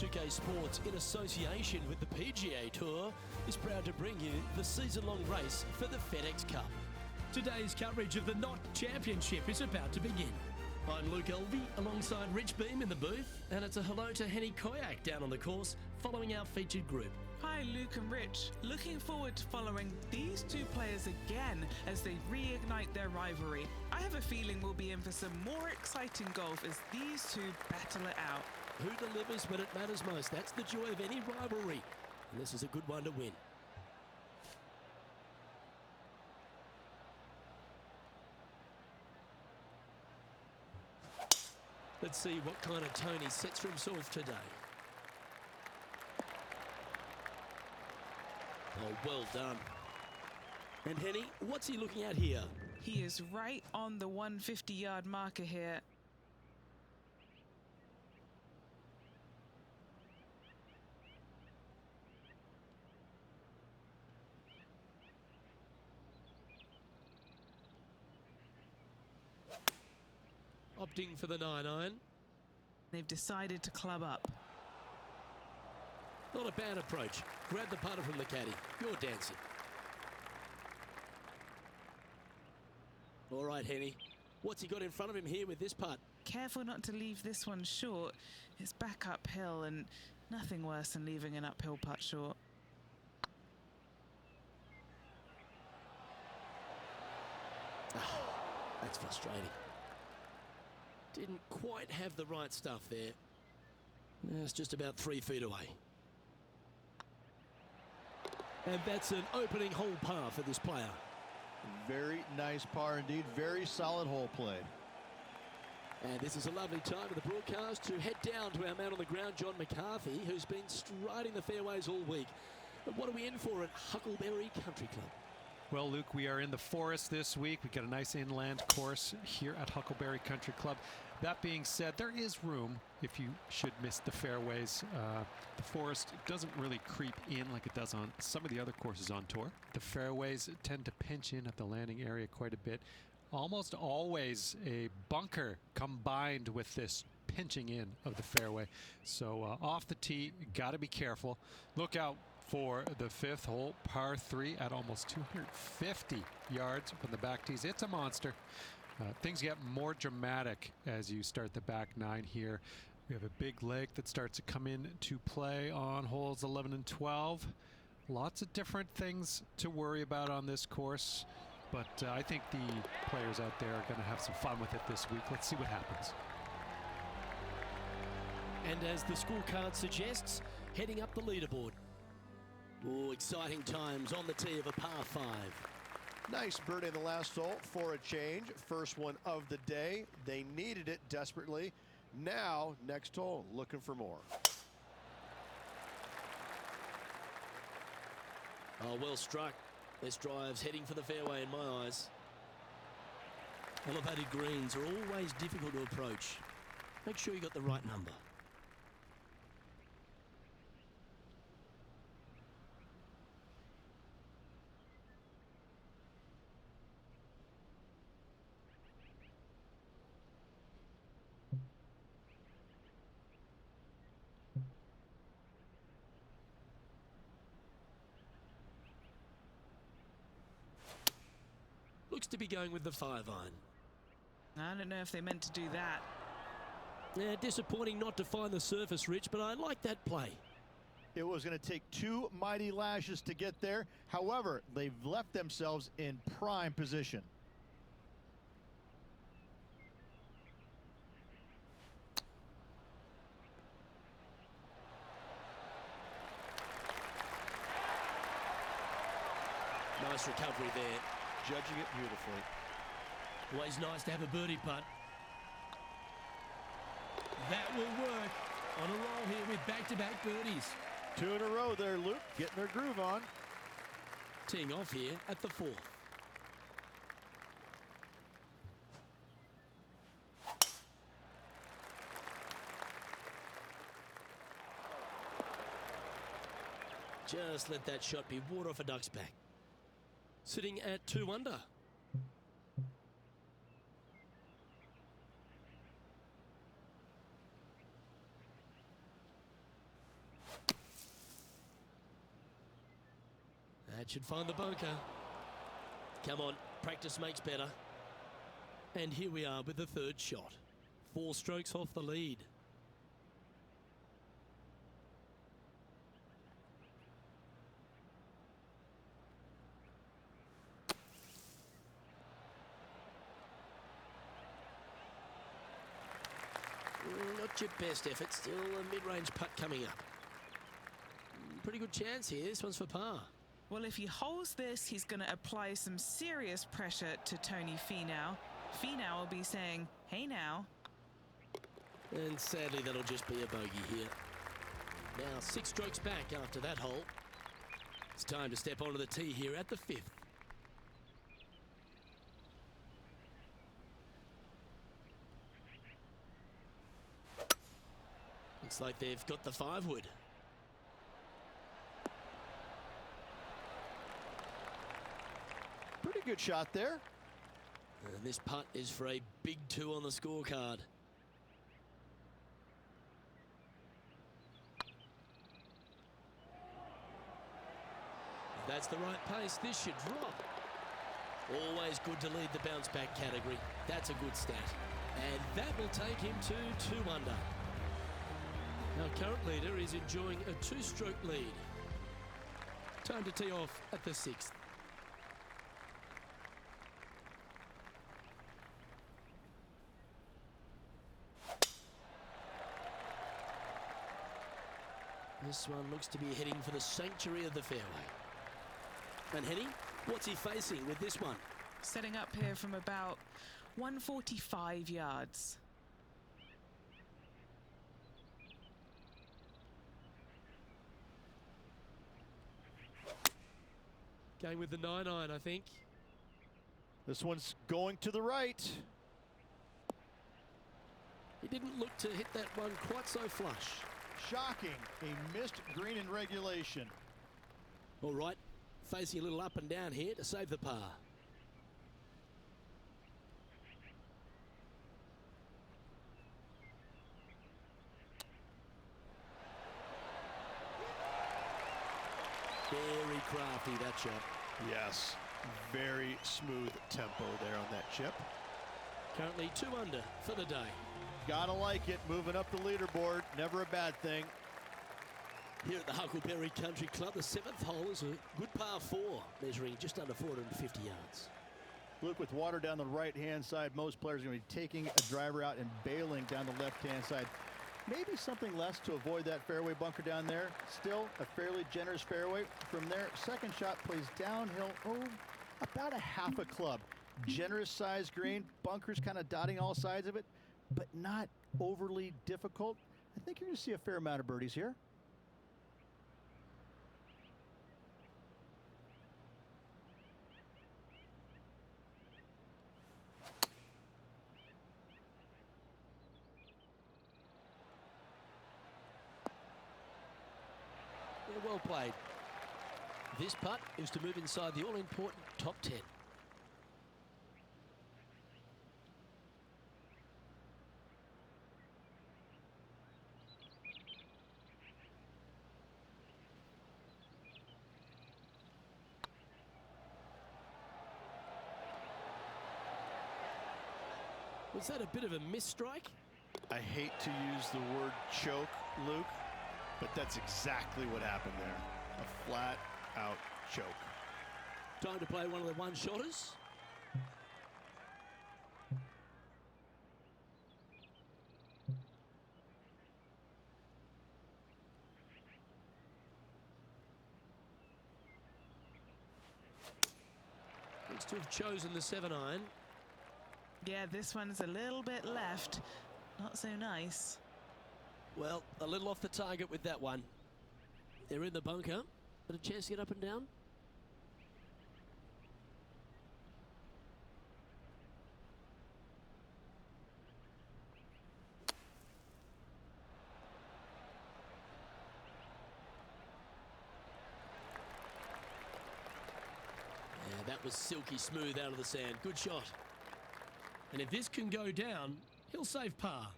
2K Sports, in association with the PGA Tour, is proud to bring you the season-long race for the FedEx Cup. Today's coverage of the Knott Championship is about to begin. I'm Luke Elvey alongside Rich Beam in the booth, and it's a hello to Henny Koyak down on the course following our featured group. Hi Luke and Rich, looking forward to following these two players again as they reignite their rivalry. I have a feeling we'll be in for some more exciting golf as these two battle it out. Who delivers when it matters most? That's the joy of any rivalry, and this is a good one to win. Let's see what kind of tone he sets for himself today. Oh, well done. And Henny, what's he looking at here? He is right on the 150-yard marker here. Opting for the 9-iron. They've decided to club up. Not a bad approach. Grab the putter from the caddy. You're dancing. All right, Henny. What's he got in front of him here with this putt? Careful not to leave this one short. It's back uphill and nothing worse than leaving an uphill putt short. Oh, that's frustrating. Didn't quite have the right stuff there. It's just about 3 feet away. And that's an opening hole par for this player. Very nice par indeed. Very solid hole played. And this is a lovely time for the broadcast to head down to our man on the ground, John McCarthy, who's been striding the fairways all week. But what are we in for at Huckleberry Country Club? Well, Luke, we are in the forest this week. We've got a nice inland course here at Huckleberry Country Club. That being said, there is room if you should miss the fairways. The forest doesn't really creep in like it does on some of the other courses on tour. The fairways tend to pinch in at the landing area quite a bit. Almost always a bunker combined with this pinching in of the fairway. So off the tee, got to be careful. Look out for the 5th hole, par 3 at almost 250 yards from the back tees. It's a monster. Things get more dramatic as you start the back 9 here. We have a big lake that starts to come into play on holes 11 and 12. Lots of different things to worry about on this course, but I think the players out there are going to have some fun with it this week. Let's see what happens. And as the scorecard suggests, heading up the leaderboard. Oh, exciting times on the tee of a par 5. Nice birdie in the last hole for a change. First one of the day. They needed it desperately. Now, next hole, looking for more. Oh, well struck. This drive's heading for the fairway in my eyes. Elevated greens are always difficult to approach. Make sure you got the right number. Looks to be going with the 5-iron. I don't know if they meant to do that. Yeah, disappointing not to find the surface, Rich, but I like that play. It was going to take 2 mighty lashes to get there. However, they've left themselves in prime position. Nice recovery there. Judging it beautifully. Always nice to have a birdie putt. That will work. On a roll here with back-to-back birdies. 2 in a row there, Luke. Getting their groove on. Teeing off here at the 4th. Just let that shot be water off a duck's back. Sitting at 2 under. That should find the bunker. Come on, practice makes better. And here we are with the third shot. 4 strokes off the lead. Not your best effort, still a mid-range putt coming up. Pretty good chance here, this one's for par. Well, if he holds this, he's going to apply some serious pressure to Tony Finau. Finau will be saying, hey now. And sadly, that'll just be a bogey here. Now 6 strokes back after that hole. It's time to step onto the tee here at the 5th. Looks like they've got the 5-wood. Pretty good shot there. And this putt is for a big 2 on the scorecard. If that's the right pace, this should drop. Always good to lead the bounce back category. That's a good stat. And that will take him to 2 under. Our current leader is enjoying a 2-stroke lead. Time to tee off at the 6th. This one looks to be heading for the sanctuary of the fairway. And Henny, what's he facing with this one? Setting up here from about 145 yards. Going with the 9-iron, I think. This one's going to the right. He didn't look to hit that one quite so flush. Shocking, a missed green in regulation. All right, facing a little up and down here to save the par. Very crafty, that shot. Yes, very smooth tempo there on that chip. Currently 2 under for the day. Gotta like it, moving up the leaderboard, never a bad thing. Here at the Huckleberry Country Club, the 7th hole is a good par 4, measuring just under 450 yards. Luke, with water down the right-hand side, most players are going to be taking a driver out and bailing down the left-hand side. Maybe something less to avoid that fairway bunker down there. Still a fairly generous fairway. From there, second shot plays downhill, about a half a club. Generous sized green, bunkers kind of dotting all sides of it, but not overly difficult. I think you're going to see a fair amount of birdies here. Well played. This putt is to move inside the all-important top 10. Was that a bit of a miss strike? I hate to use the word choke, Luke, but that's exactly what happened there. A flat-out choke. Time to play one of the one-shotters. Looks to have chosen the 7-iron. Yeah, this one's a little bit left. Not so nice. Well, a little off the target with that one. They're in the bunker. Got a chance to get up and down? Yeah, that was silky smooth out of the sand. Good shot. And if this can go down, he'll save par.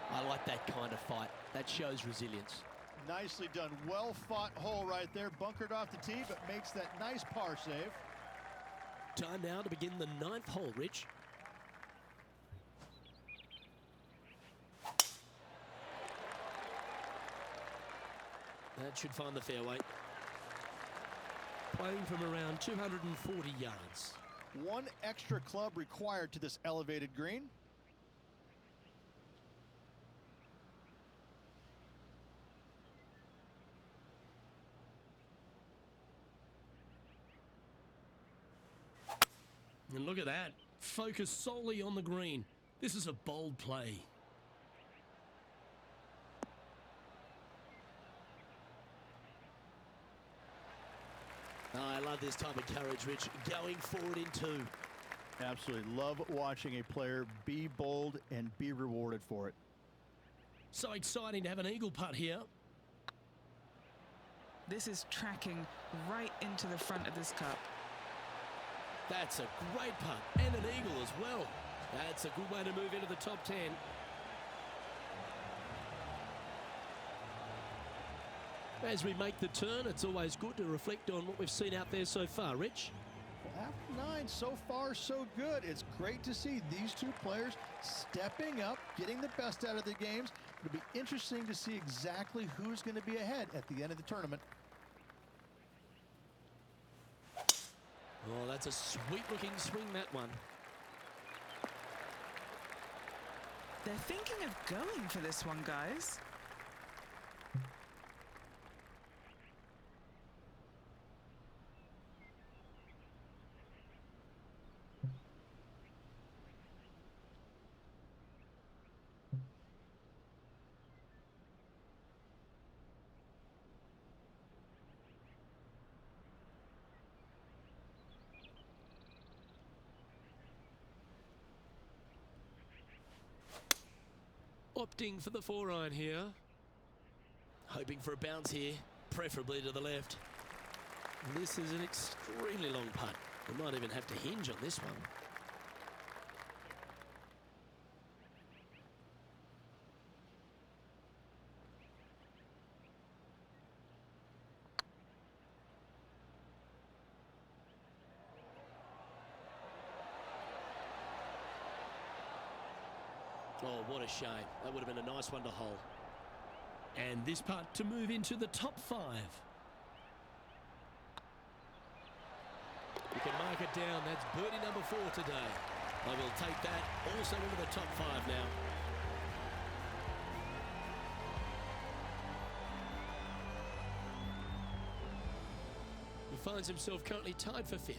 I like that kind of fight. That shows resilience. Nicely done. Well fought hole right there. Bunkered off the tee, but makes that nice par save. Time now to begin the 9th hole, Rich. That should find the fairway. Playing from around 240 yards. One extra club required to this elevated green. And look at that. Focus solely on the green. This is a bold play. Oh, I love this type of courage, Rich. Going forward in 2. Absolutely love watching a player be bold and be rewarded for it. So exciting to have an eagle putt here. This is tracking right into the front of this cup. That's a great putt and an eagle as well. That's a good way to move into the top 10. As we make the turn, it's always good to reflect on what we've seen out there so far, Rich. Well, after 9, so far so good. It's great to see these two players stepping up, getting the best out of their games. It'll be interesting to see exactly who's going to be ahead at the end of the tournament. Oh, that's a sweet-looking swing, that one. They're thinking of going for this one, guys. Opting for the 4-iron here. Hoping for a bounce here, preferably to the left. This is an extremely long putt. We might even have to hinge on this one. Oh, what a shame. That would have been a nice one to hole. And this putt to move into the top 5. You can mark it down. That's birdie number 4 today. I will take that also into the top 5 now. He finds himself currently tied for 5th.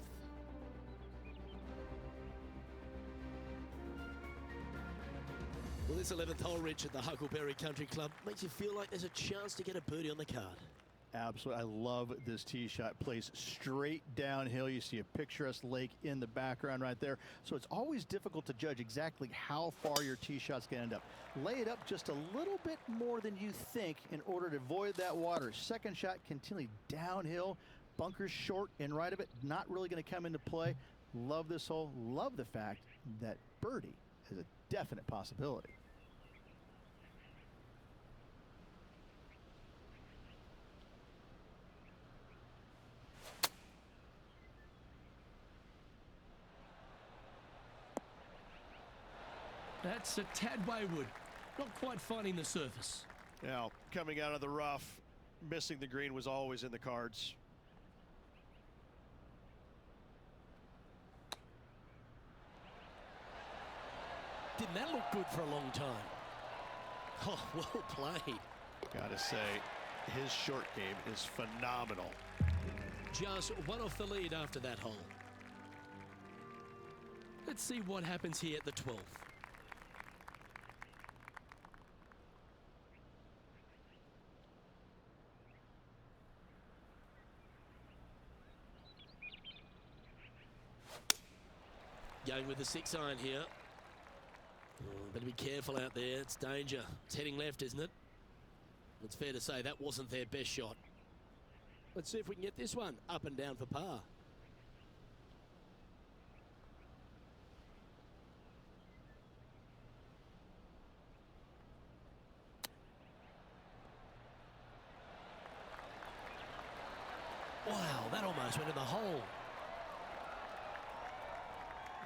Well, this 11th hole, Rich, at the Huckleberry Country Club makes you feel like there's a chance to get a birdie on the card. Absolutely. I love this tee shot. Plays straight downhill. You see a picturesque lake in the background right there. So it's always difficult to judge exactly how far your tee shot's going to end up. Lay it up just a little bit more than you think in order to avoid that water. Second shot continually downhill. Bunkers short and right of it. Not really going to come into play. Love this hole. Love the fact that birdie is a definite possibility. That's a tad wayward. Not quite finding the surface. Now, coming out of the rough, missing the green was always in the cards. Didn't that look good for a long time? Oh, well played. Gotta say, his short game is phenomenal. Just one off the lead after that hole. Let's see what happens here at the 12th. Going with the 6-iron here. Oh, better be careful out there. It's danger. It's heading left, isn't it? It's fair to say that wasn't their best shot. Let's see if we can get this one up and down for par. Wow, that almost went in the hole.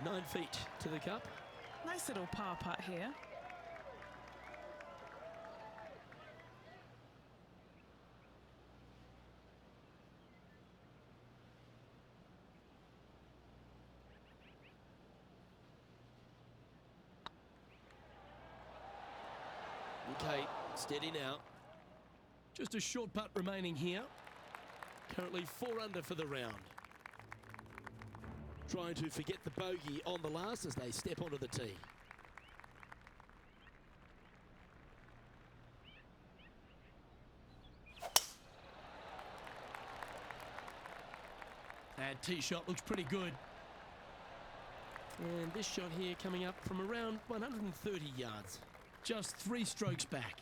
9 feet to the cup. Nice little par putt here. Okay, steady now. Just a short putt remaining here. Currently 4 under for the round. Trying to forget the bogey on the last as they step onto the tee. And tee shot looks pretty good. And this shot here coming up from around 130 yards. Just 3 strokes back.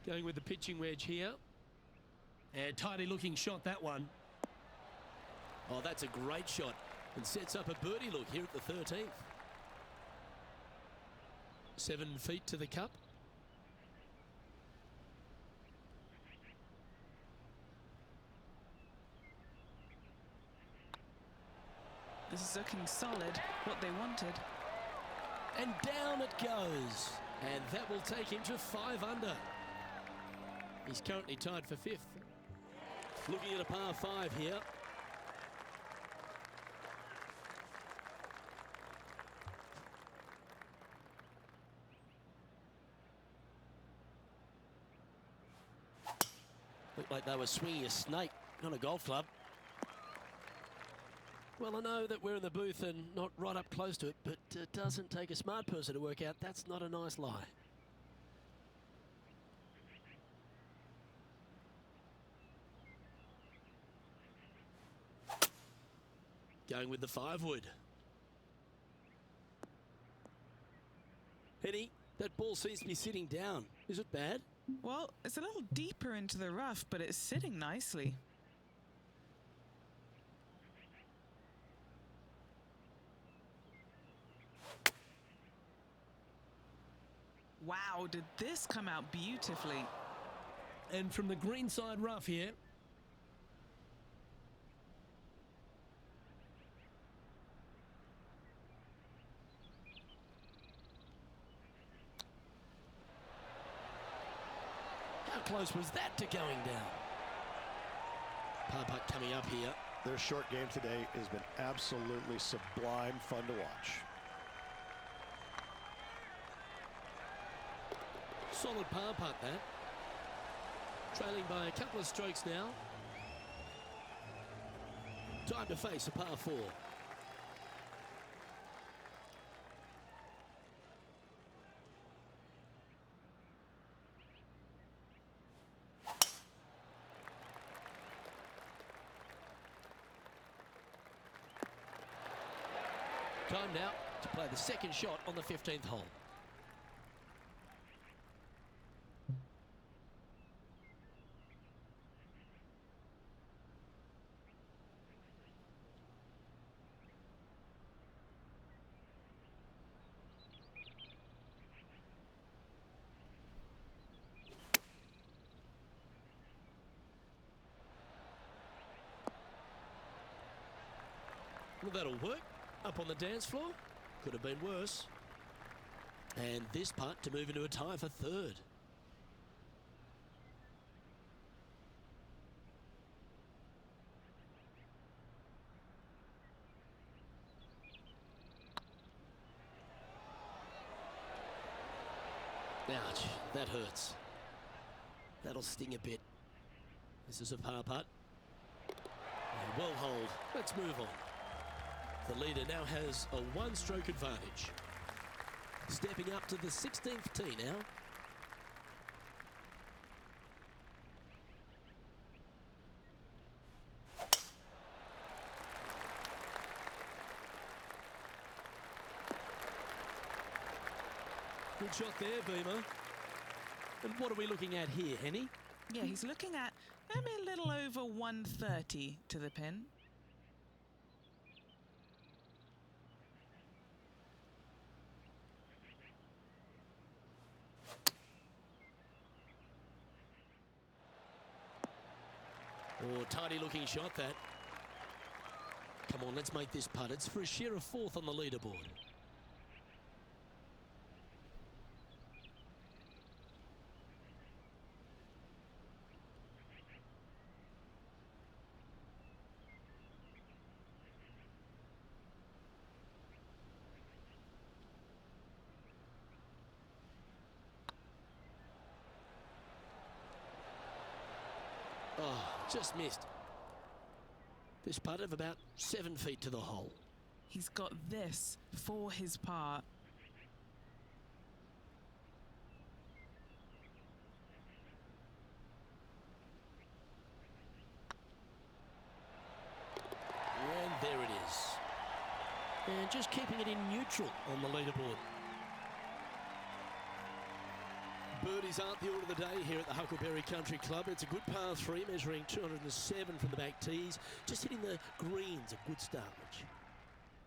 Going with the pitching wedge here. And tidy looking shot, that one. Oh, that's a great shot. And sets up a birdie look here at the 13th. 7 feet to the cup. This is looking solid, what they wanted. And down it goes. And that will take him to 5 under. He's currently tied for 5th. Looking at a par 5 here. Looked like they were swinging a snake, not a golf club. Well, I know that we're in the booth and not right up close to it, but it doesn't take a smart person to work out that's not a nice lie. Going with the 5 wood. Henny, that ball seems to be sitting down. Is it bad? Well, it's a little deeper into the rough, but it's sitting nicely. Wow, did this come out beautifully. And from the greenside rough here. How close was that to going down? Par putt coming up here. Their short game today has been absolutely sublime fun to watch. Solid par putt that. Trailing by a couple of strokes now. Time to face a par 4. Time now to play the second shot on the 15th hole. Well, that'll work. Up on the dance floor. Could have been worse. And this putt to move into a tie for 3rd. Ouch, that hurts. That'll sting a bit. This is a par putt. Well hold. Let's move on. The leader now has a 1-stroke advantage. Stepping up to the 16th tee now. Good shot there, Beamer. And what are we looking at here, Henny? Yeah, he's looking at maybe a little over 130 to the pin. Oh, tidy looking shot that. Come on, let's make this putt. It's for a share of 4th on the leaderboard. Oh, just missed. This putt of about 7 feet to the hole. He's got this for his par. And there it is. And just keeping it in neutral on the leaderboard. Birdies aren't the order of the day here at the Huckleberry Country Club. It's a good par 3, measuring 207 from the back tees. Just hitting the greens, a good start, Rich.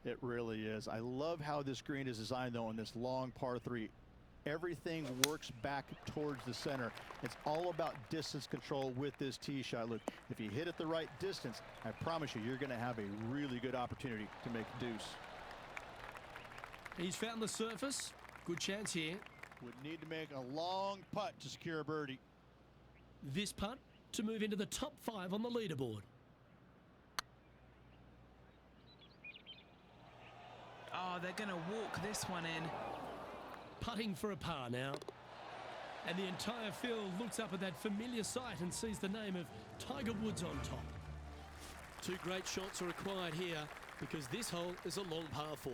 It really is. I love how this green is designed, though, in this long par 3. Everything works back towards the center. It's all about distance control with this tee shot. Look, if you hit it the right distance, I promise you, you're going to have a really good opportunity to make a deuce. He's found the surface. Good chance here. Would need to make a long putt to secure a birdie. This putt to move into the top 5 on the leaderboard. Oh, they're going to walk this one in. Putting for a par now. And the entire field looks up at that familiar sight and sees the name of Tiger Woods on top. 2 great shots are required here because this hole is a long par 4.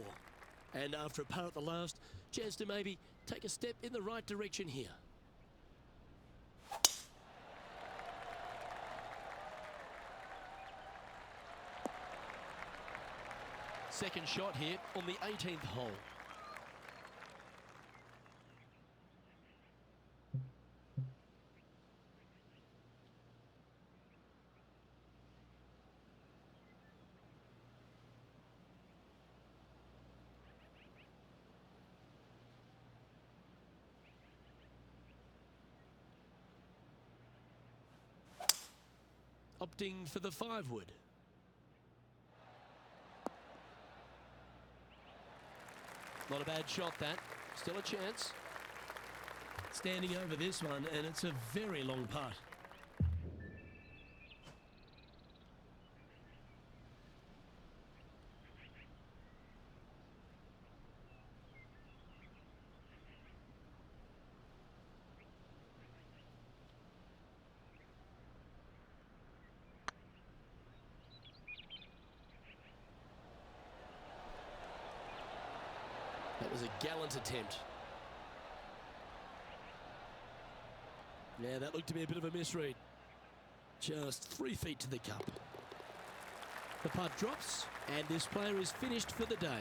And after a par at the last, chance to maybe take a step in the right direction here. Second shot here on the 18th hole. Opting for the 5-wood. Not a bad shot, that. Still a chance. Standing over this one, and it's a very long putt. That was a gallant attempt. Yeah, that looked to be a bit of a misread. Just 3 feet to the cup. The putt drops, and this player is finished for the day.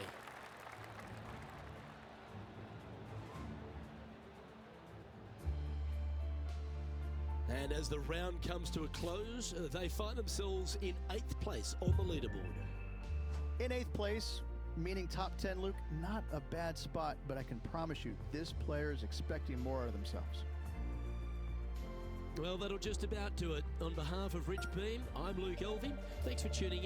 And as the round comes to a close, they find themselves in 8th place on the leaderboard. In 8th place, meaning top 10, Luke, not a bad spot, but I can promise you this player is expecting more of themselves. Well, that'll just about do it. On behalf of Rich Beam, I'm Luke Elving. Thanks for tuning in.